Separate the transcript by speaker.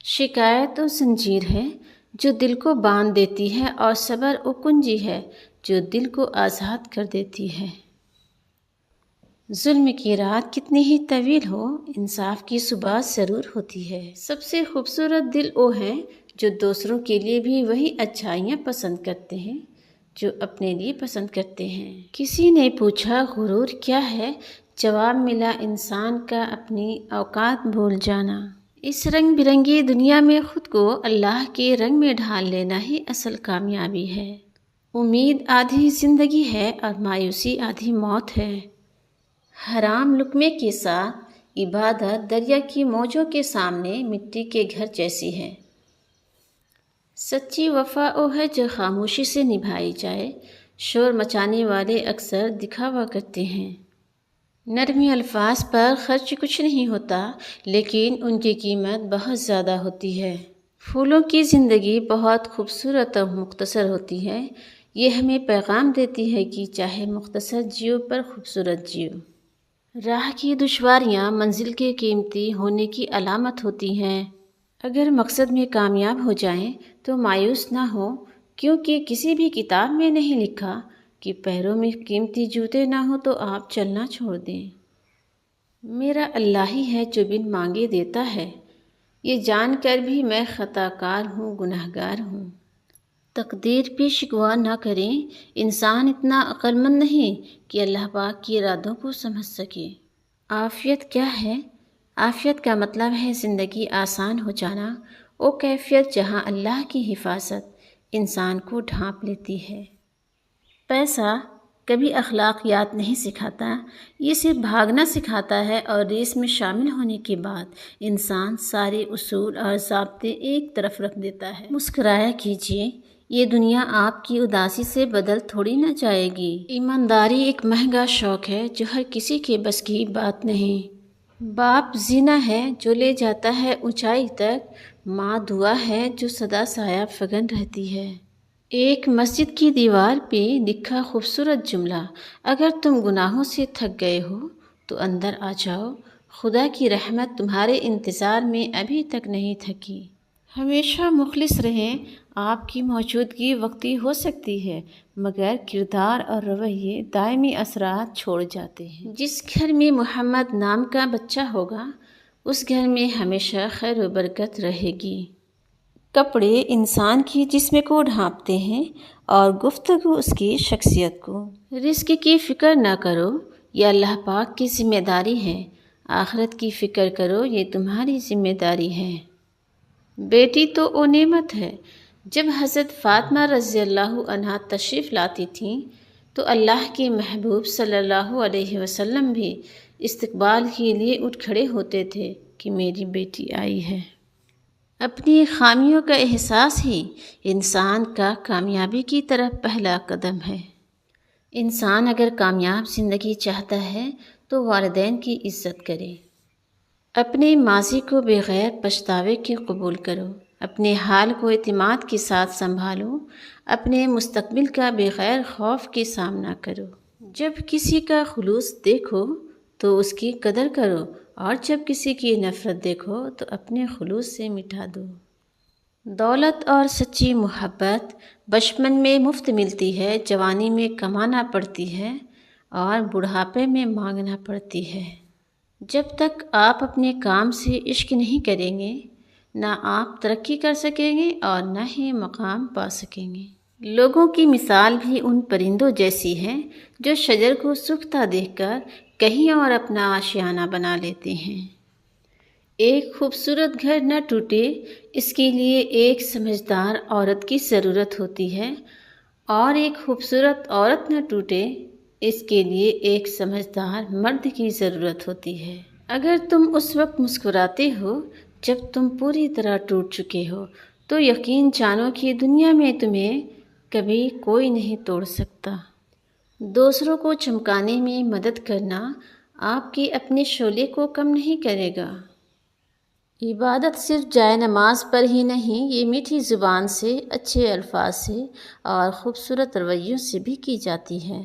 Speaker 1: شکایت و زنجیر ہے جو دل کو باندھ دیتی ہے، اور صبر و کنجی ہے جو دل کو آزاد کر دیتی ہے۔ ظلم کی رات کتنی ہی طویل ہو، انصاف کی صبح ضرور ہوتی ہے۔ سب سے خوبصورت دل وہ ہیں جو دوسروں کے لیے بھی وہی اچھائیاں پسند کرتے ہیں جو اپنے لیے پسند کرتے ہیں۔ کسی نے پوچھا غرور کیا ہے؟ جواب ملا انسان کا اپنی اوقات بھول جانا۔ اس رنگ برنگی دنیا میں خود کو اللہ کے رنگ میں ڈھال لینا ہی اصل کامیابی ہے۔ امید آدھی زندگی ہے اور مایوسی آدھی موت ہے۔ حرام لقمے کے ساتھ عبادت دریا کی موجوں کے سامنے مٹی کے گھر جیسی ہے۔ سچی وفا وہ ہے جو خاموشی سے نبھائی جائے۔ شور مچانے والے اکثر دکھاوا کرتے ہیں۔ نرم الفاظ پر خرچ کچھ نہیں ہوتا، لیکن ان کی قیمت بہت زیادہ ہوتی ہے۔ پھولوں کی زندگی بہت خوبصورت اور مختصر ہوتی ہے۔ یہ ہمیں پیغام دیتی ہے کہ چاہے مختصر جیو پر خوبصورت جیو۔ راہ کی دشواریاں منزل کے قیمتی ہونے کی علامت ہوتی ہیں۔ اگر مقصد میں کامیاب ہو جائیں تو مایوس نہ ہو، کیونکہ کسی بھی کتاب میں نہیں لکھا کہ پیروں میں قیمتی جوتے نہ ہو تو آپ چلنا چھوڑ دیں۔ میرا اللہ ہی ہے جو بن مانگے دیتا ہے، یہ جان کر بھی میں خطا کار ہوں، گنہگار ہوں۔ تقدیر پہ شکوہ نہ کریں، انسان اتنا عقل مند نہیں کہ اللہ پاک کی ارادوں کو سمجھ سکے۔ عافیت کیا ہے؟ عافیت کا مطلب ہے زندگی آسان ہو جانا، وہ کیفیت جہاں اللہ کی حفاظت انسان کو ڈھانپ لیتی ہے۔ پیسہ کبھی اخلاقیات نہیں سکھاتا، یہ صرف بھاگنا سکھاتا ہے، اور ریس میں شامل ہونے کے بعد انسان سارے اصول اور ضابطے ایک طرف رکھ دیتا ہے۔ مسکرایا کیجیے، یہ دنیا آپ کی اداسی سے بدل تھوڑی نہ جائے گی۔ ایمانداری ایک مہنگا شوق ہے جو ہر کسی کے بس کی بات نہیں۔ باپ زینہ ہے جو لے جاتا ہے اونچائی تک، ماں دعا ہے جو سدا سایہ فگن رہتی ہے۔ ایک مسجد کی دیوار پہ لکھا خوبصورت جملہ، اگر تم گناہوں سے تھک گئے ہو تو اندر آ جاؤ، خدا کی رحمت تمہارے انتظار میں ابھی تک نہیں تھکی۔ ہمیشہ مخلص رہیں، آپ کی موجودگی وقتی ہو سکتی ہے، مگر کردار اور رویے دائمی اثرات چھوڑ جاتے ہیں۔ جس گھر میں محمد نام کا بچہ ہوگا، اس گھر میں ہمیشہ خیر و برکت رہے گی۔ کپڑے انسان کی جسم کو ڈھانپتے ہیں اور گفتگو اس کی شخصیت کو۔ رزق کی فکر نہ کرو، یہ اللہ پاک کی ذمہ داری ہے۔ آخرت کی فکر کرو، یہ تمہاری ذمہ داری ہے۔ بیٹی تو وہ نعمت ہے۔ جب حضرت فاطمہ رضی اللہ عنہا تشریف لاتی تھیں تو اللہ کے محبوب صلی اللہ علیہ وسلم بھی استقبال کے لیے اٹھ کھڑے ہوتے تھے کہ میری بیٹی آئی ہے۔ اپنی خامیوں کا احساس ہی انسان کا کامیابی کی طرف پہلا قدم ہے۔ انسان اگر کامیاب زندگی چاہتا ہے تو والدین کی عزت کرے۔ اپنے ماضی کو بغیر پچھتاوے کے قبول کرو، اپنے حال کو اعتماد کے ساتھ سنبھالو، اپنے مستقبل کا بغیر خوف کے سامنا کرو۔ جب کسی کا خلوص دیکھو تو اس کی قدر کرو، اور جب کسی کی نفرت دیکھو تو اپنے خلوص سے مٹا دو۔ دولت اور سچی محبت بچپن میں مفت ملتی ہے، جوانی میں کمانا پڑتی ہے، اور بڑھاپے میں مانگنا پڑتی ہے۔ جب تک آپ اپنے کام سے عشق نہیں کریں گے، نہ آپ ترقی کر سکیں گے اور نہ ہی مقام پا سکیں گے۔ لوگوں کی مثال بھی ان پرندوں جیسی ہے جو شجر کو سوکھتا دیکھ کر کہیں اور اپنا آشیانہ بنا لیتے ہیں۔ ایک خوبصورت گھر نہ ٹوٹے، اس کے لیے ایک سمجھدار عورت کی ضرورت ہوتی ہے، اور ایک خوبصورت عورت نہ ٹوٹے، اس کے لیے ایک سمجھدار مرد کی ضرورت ہوتی ہے۔ اگر تم اس وقت مسکراتے ہو جب تم پوری طرح ٹوٹ چکے ہو، تو یقین جانو کہ دنیا میں تمہیں کبھی کوئی نہیں توڑ سکتا۔ دوسروں کو چمکانے میں مدد کرنا آپ کے اپنے شعلے کو کم نہیں کرے گا۔ عبادت صرف جائے نماز پر ہی نہیں، یہ میٹھی زبان سے، اچھے الفاظ سے اور خوبصورت رویوں سے بھی کی جاتی ہے۔